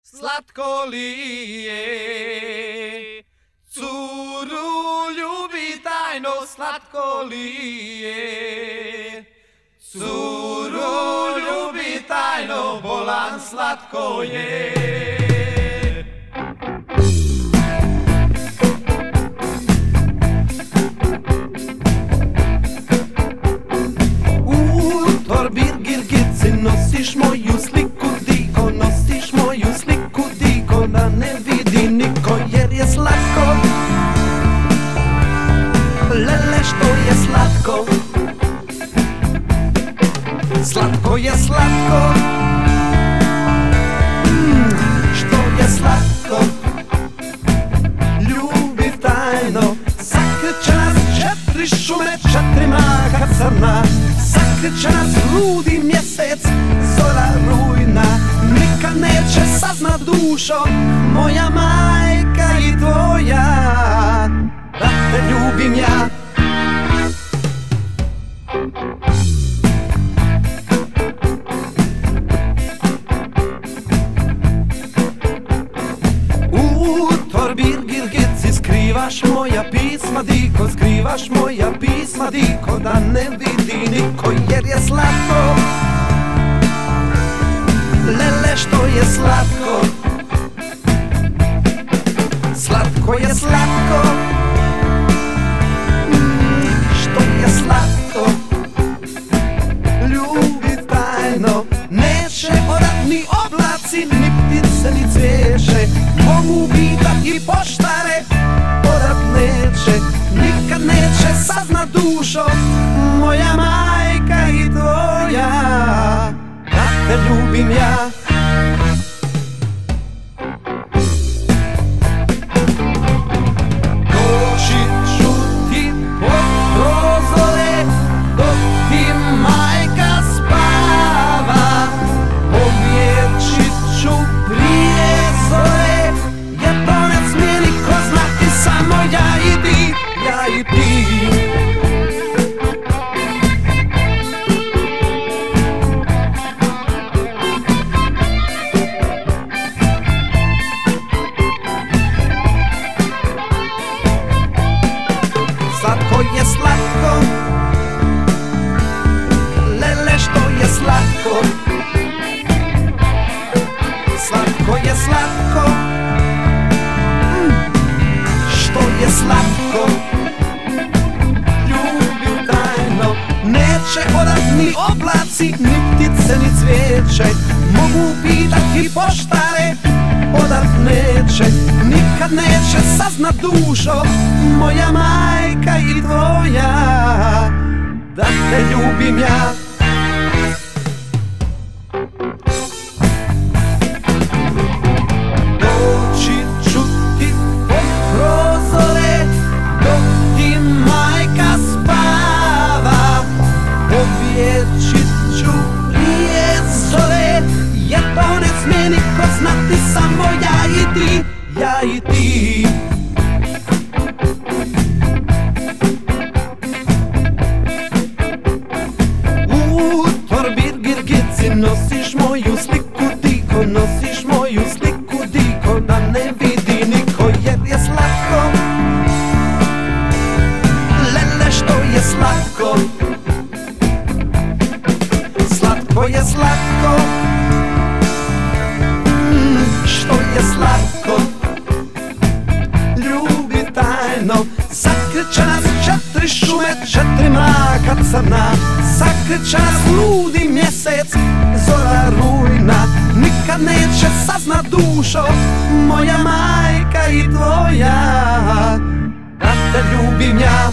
Slatko li je, curu ljubi tajno, slatko li je, curu ljubi tajno, bolan slatko je. Nosiš moju sliku diko, nosiš moju sliku diko, da ne vidi niko jer je slatko. Lele što je slatko, slatko je slatko, što je slatko. Ljubi tajno, sakreće nas četiri šume, četiri maha crna, sakreće nas ludi mjesec, zora rujna. Nikad neće saznat dušo, moja majka i tvoja, da te ljubim ja. U torbi Girgici skrivaš moja pisma diko, skrivaš moja pisma diko, da ne vidi niko jer je slatko. Lele što je slatko, slatko je slatko, što je slatko. Ljubi tajno, neće odat ni oblaci, ni ptice, ni cvijeće. Mogu bitat i poštare, odat neće, nikad neće saznat dušo, moja majka i tvoja, da te ljubim ja. Doći ću ti pod prozore, dok ti majka spava, povjeći ću prije zore, jer to ne smije niko znati, samo ja i ti, ja i ti. Slatko je slatko, lele što je slatko, slatko je slatko, što je slatko. Ljubi tajno, neće odat ni oblaci, ni ptice, ni cvijeće. Mogu pitat i poštare, odat neće, nikad neće saznat dušo, moja majka i tvoja, da te ljubim ja. Doći ću ti pod prozore, dok ti majka spava, povjeći ću prije zore, jer to ne smije niko znati, samo ja i ti, ja i ti. U torbi Girgici nosiš moju sliku diko, nosiš moju sliku diko, da ne vidi niko jer je slatko. Lele što je slatko, slatko je slatko, što je slatko. Ljubi tajno, sakreće nas četiri šume, četiri mraka crna, sakreće nas ludi mjesec, zora rujna. Nikad neće saznat dušo, moja majka i tvoja, da te ljubim ja.